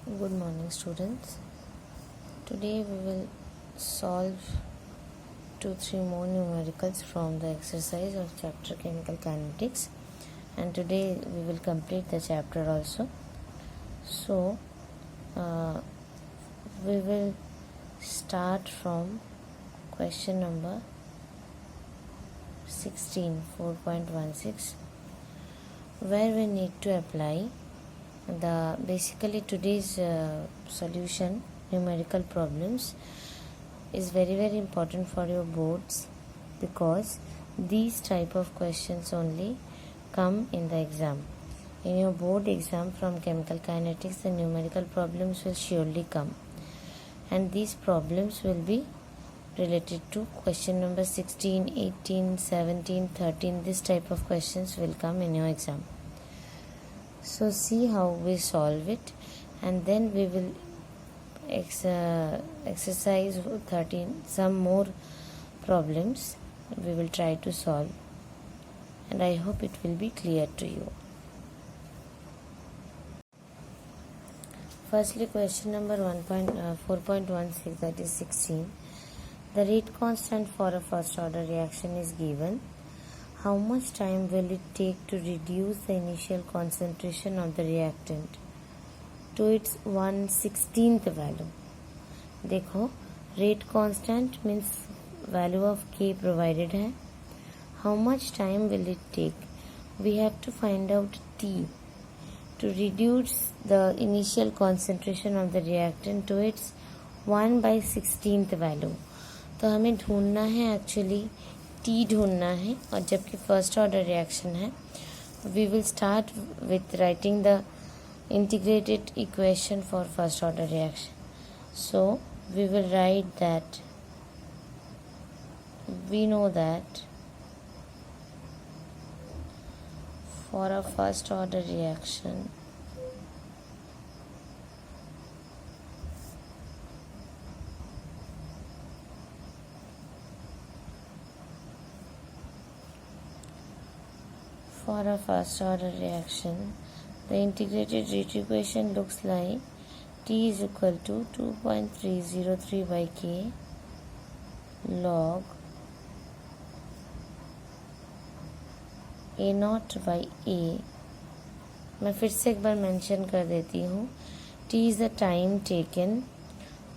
Good morning, students. Today we will solve 2-3 more numericals from the exercise of chapter Chemical Kinetics, and today we will complete the chapter also. So we will start from question number 16, 4.16, where we need to apply the basically today's solution numerical problems is very important for your boards, because these type of questions only come in the exam. In your board exam from chemical kinetics, the numerical problems will surely come, and these problems will be related to question number 16, 18, 17, 13. This type of questions will come in your exam. So see how we solve it, and then we will exercise 13 some more problems we will try to solve, and I hope it will be clear to you. Firstly, question number 4.16, that is 16. The rate constant for a first order reaction is given. How much time will it take to reduce the initial concentration of the reactant to its 1/16th value? देखो, rate constant means value of K provided है. How much time will it take? We have to find out T to reduce the initial concentration of the reactant to its 1/16th value. तो हमें ढूंढना है actually T ढूंढना है, और जबकि first order reaction है, we will start with writing the integrated equation for first order reaction. So we will write that we know that for a first order reaction for a first order reaction, the integrated rate equation looks like T is equal to 2.303 by K log A naught by A. मैं फिर से एक बार mention कर देती हूँ. T is the time taken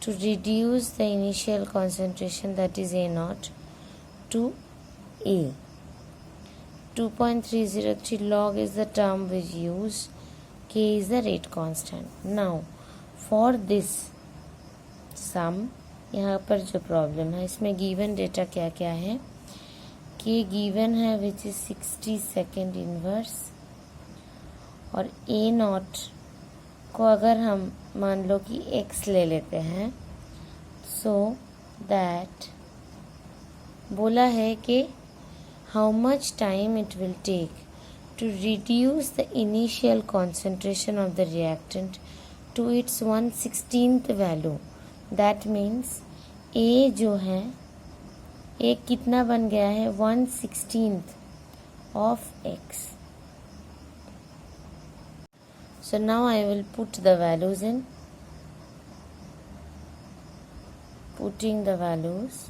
to reduce the initial concentration, that is A naught, to A. 2.303 log is the term we use. K is the rate constant. Now for this sum, यहाँ पर जो problem है इसमें given data क्या क्या है. K given है which is 60 second inverse, और A नॉट को अगर हम मान लो कि X ले लेते हैं, सो दैट बोला है कि how much time it will take to reduce the initial concentration of the reactant to its 1/16th value. That means A जो है, A कितना बन गया है, 1/16th of X. So now I will put the values in. Putting the values.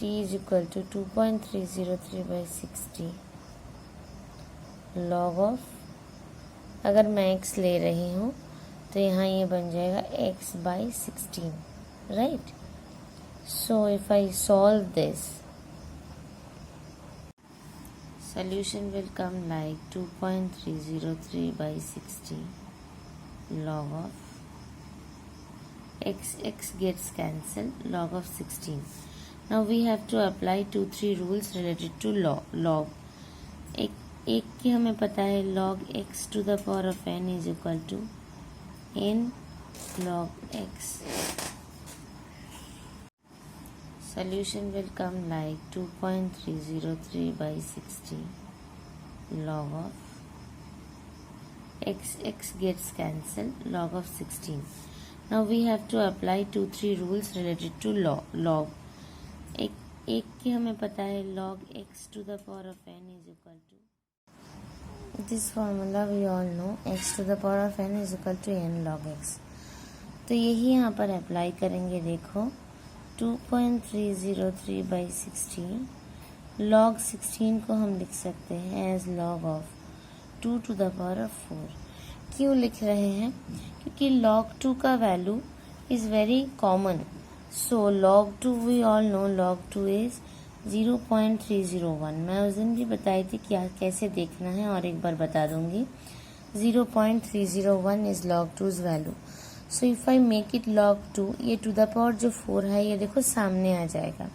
T is equal to 2.303 by 60 log of, अगर मैं x ले रही हूँ तो यहाँ ये बन जाएगा x by 16, right? So if I solve this, solution will come like 2.303 by 60 log of x gets cancelled, log of 16. Now we have to apply 2-3 rules related to log. एक की हमें पता है, log x to the power of n is equal to n log x. Solution will come like 2.303 by 60 log of x gets cancelled, log of 16. Now we have to apply 2-3 rules related to log. एक की हमें पता है log x to the power of n is equal to, this formula we all know, x to the power of n is equal to n log x. तो यही यहाँ पर apply करेंगे. देखो 2.303 by 16 log 16 को हम लिख सकते हैं as log of 2 to the power of 4. क्यों लिख रहे हैं? क्योंकि log 2 का value is very common. So log 2 we all know, log 2 is 0.301. मैं उस दिन भी बताई थी क्या कैसे देखना है, और एक बार बता दूंगी. 0.301 is log 2's value. So if I make it log 2, ये टू द पावर जो 4 है ये देखो सामने आ जाएगा.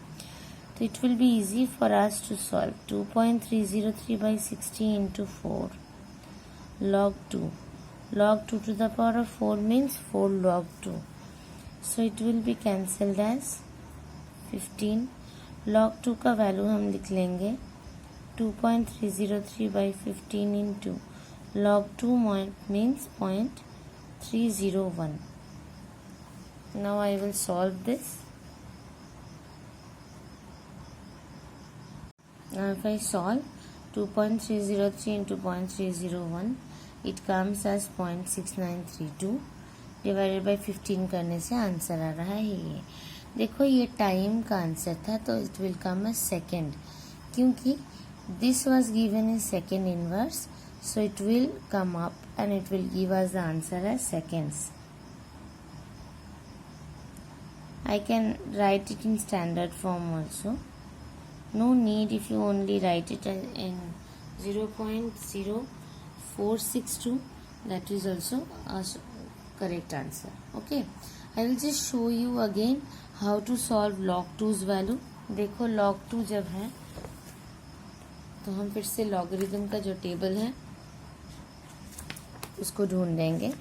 तो it will be easy for us to solve. 2.303 by 60 into 4 log 2. log 2 to the power of 4 means 4 log 2. So it will be cancelled as 15. log 2 का वैल्यू हम लिख लेंगे 2.303 by 15 into log 2 means 0.301. Now I will solve this. Now if I solve 2.303 into 0.301, it comes as 0.6932 divided by 15 करने से answer आ रहा है ये. देखो ये टाइम का आंसर था, तो it will come as second, क्योंकि this was given in second inverse. So it will come up and it will give us the answer as seconds. I can write it in standard form also. No need if you only write it in 0.0462. That is also a correct answer. Okay. I will just show you again how to solve log 2's value. देखो log 2 जब है तो हम फिर से logarithm का जो table है उसको ढूंढेंगे.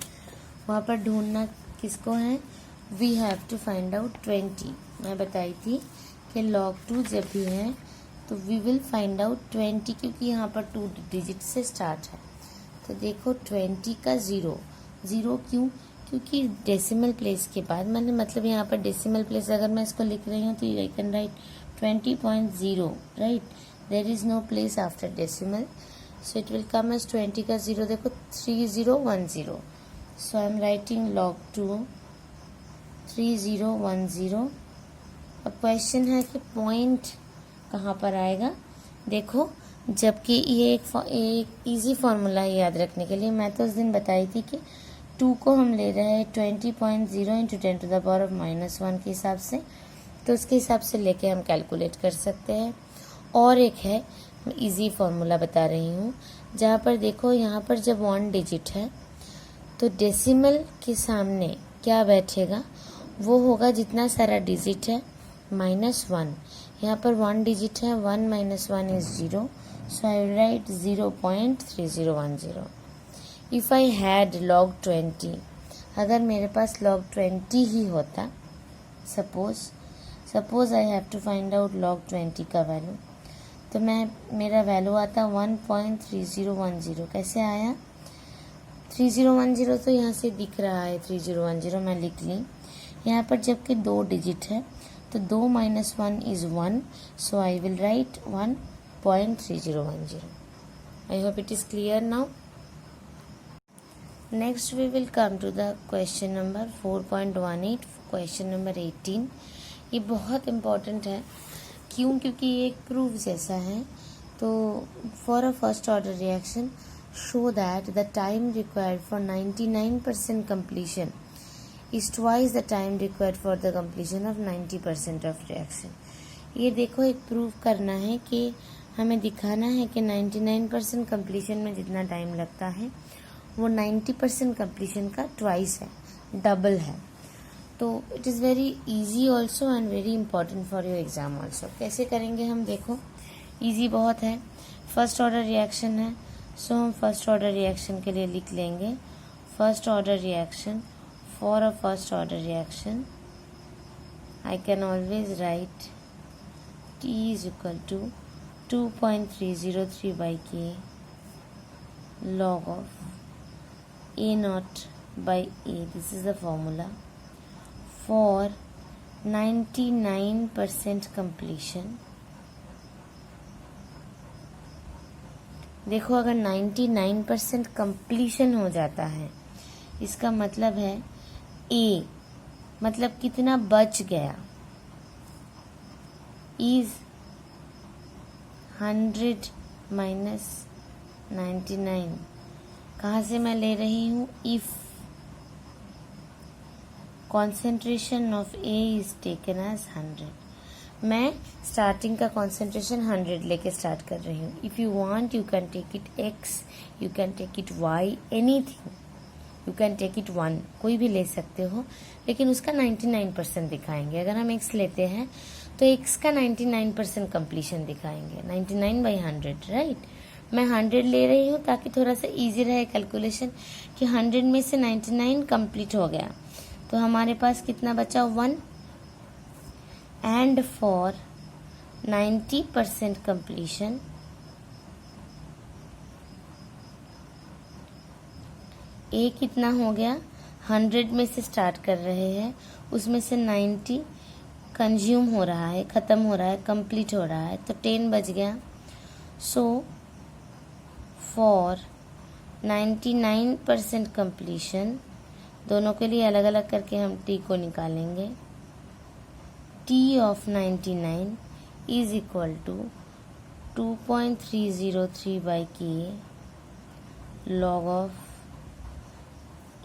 वहाँ पर ढूंढना किसको है? We have to find out 20. मैं बताई थी कि log 2 जब भी है तो वी विल फाइंड आउट 20, क्योंकि यहाँ पर 2 डिजिट से स्टार्ट है. तो देखो 20 का 0 क्यों? क्योंकि डेसिमल प्लेस के बाद मैंने मतलब यहाँ पर डेसिमल प्लेस अगर मैं इसको लिख रही हूँ तो I can write 20.0, right. There is no place after decimal, so it will come as 20 का 0. देखो 3010. So I am writing log 2 3010. अब क्वेश्चन है कि पॉइंट कहाँ पर आएगा. देखो जबकि ये एक इजी फॉर्मूला है याद रखने के लिए. मैं तो उस दिन बताई थी कि 2 को हम ले रहे हैं 20.0 into 10 to the power of -1 के हिसाब से, तो उसके हिसाब से लेके हम कैलकुलेट कर सकते हैं. और एक है, मैं इजी फॉर्मूला बता रही हूँ, जहाँ पर देखो यहाँ पर जब 1 डिजिट है तो डेसिमल के सामने क्या बैठेगा, वो होगा जितना सारा डिजिट है -1. यहाँ पर 1 डिजिट है, 1 - 1 is 0. So I will write 0.3010. If I had log 20, अगर मेरे पास log 20 ही होता, suppose I have to find out log 20 का वैल्यू, तो मेरा वैल्यू आता 1.3010. कैसे आया? 3010 तो यहाँ से दिख रहा है, 3010 मैं लिख ली. यहाँ पर जबकि 2 डिजिट है तो 2 - 1 is 1. So I will write 1.3010. I hope it is clear now. Next we will come to the question number 4.18, question number 18. ये बहुत इम्पॉर्टेंट है. क्यों? क्योंकि ये एक प्रूफ जैसा है. तो for a first order reaction show that the time required for 99% completion is twice the time required for the completion of 90% of reaction. ये देखो एक प्रूफ करना है कि हमें दिखाना है कि 99% completion में जितना टाइम लगता है वो 90% completion का ट्वाइस है, डबल है. तो it is very easy also and very important for your exam also. कैसे करेंगे हम? देखो इजी बहुत है. फर्स्ट ऑर्डर रिएक्शन है, सो हम फर्स्ट ऑर्डर रिएक्शन के लिए लिख लेंगे first order reaction. For a first order reaction I can always right T is equal to 2.303 by K log of A naught by A. This is the formula for 99% completion. देखो अगर 99% completion हो जाता है इसका मतलब है ए मतलब कितना बच गया इज 100 माइनस 99। कहाँ से मैं ले रही हूँ? If concentration of A is taken as 100। मैं स्टार्टिंग का कॉन्सेंट्रेशन 100 लेके स्टार्ट कर रही हूँ। If you want you can take it X, you can take it Y, anything, you can take it 1, कोई भी ले सकते हो, लेकिन उसका 99% दिखाएंगे। अगर हम एक्स लेते हैं तो एक्स का 99% कंप्लीशन दिखाएंगे, 99/100, राइट। मैं 100 ले रही हूँ ताकि थोड़ा सा इजी रहे कैलकुलेशन कि 100 में से 99 कंप्लीट हो गया, तो हमारे पास कितना बचा? 1। एंड फॉर 90% कंप्लीशन ए कितना हो गया? 100 में से स्टार्ट कर रहे हैं, उसमें से 90 कंज्यूम हो रहा है, ख़त्म हो रहा है, कंप्लीट हो रहा है, तो 10 बच गया। सो फॉर 99% कंप्लीशन, दोनों के लिए अलग अलग करके हम टी को निकालेंगे। T of 99 is equal to 2.303/k log of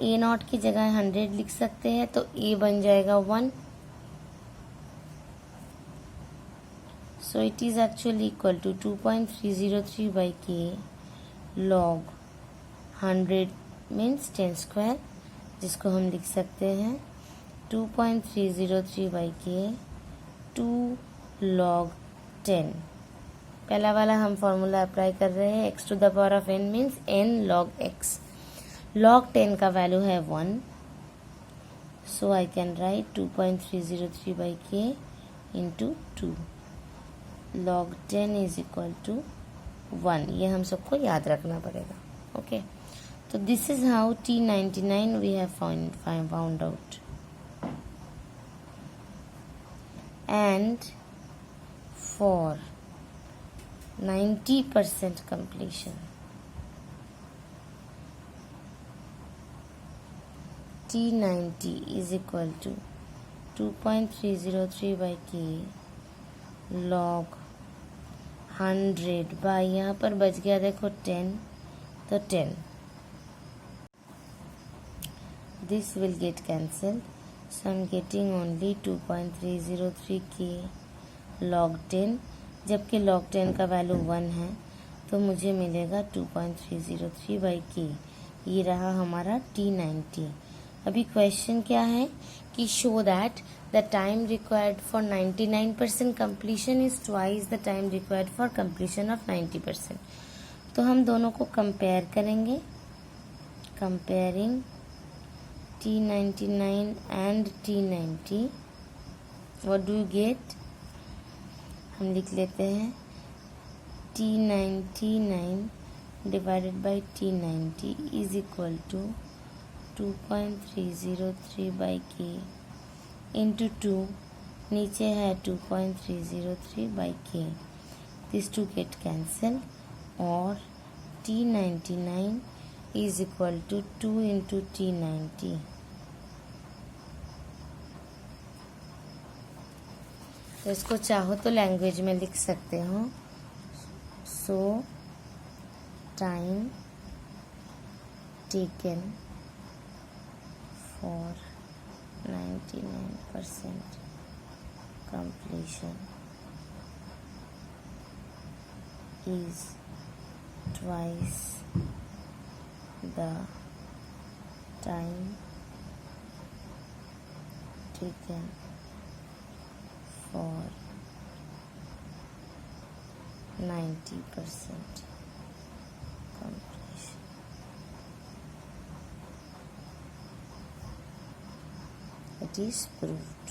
A naught की जगह 100 लिख सकते हैं, तो ए बन जाएगा 1। So it is actually equal to 2.303/k log 100 means 10 square, जिसको हम लिख सकते हैं 2.303/k 2 log 10। पहला वाला हम फॉर्मूला अप्लाई कर रहे हैं, x to the power of n means n log x। log 10 का वैल्यू है 1, so I can write 2.303/k into 2 log 10 is equal to 1। ये हम सबको याद रखना पड़ेगा, ओके। तो this is how T99 we have found out. And for 90% completion, T90 is equal to 2.303/k log 100 by, यहाँ पर बच गया देखो 10, तो 10, this will get cancelled, so I'm getting only 2.303k log 10, जबकि log 10 का वैल्यू 1 है, तो मुझे मिलेगा 2.303/k। ये रहा हमारा T90। अभी क्वेश्चन क्या है कि show that the time required for 99% completion is twice the time required for completion of 90%। तो हम दोनों को कंपेयर करेंगे, comparing T99 and T90, what do you get? हम लिख लेते हैं T99 divided by T90 is equal to 2.303/k into 2, नीचे है 2.303/k, these two get cancelled, और T99 is equal to 2 into T90। तो इसको चाहो तो लैंग्वेज में लिख सकते हो, सो time taken for 99% completion is twice the time taken for 90% completion. It is proved.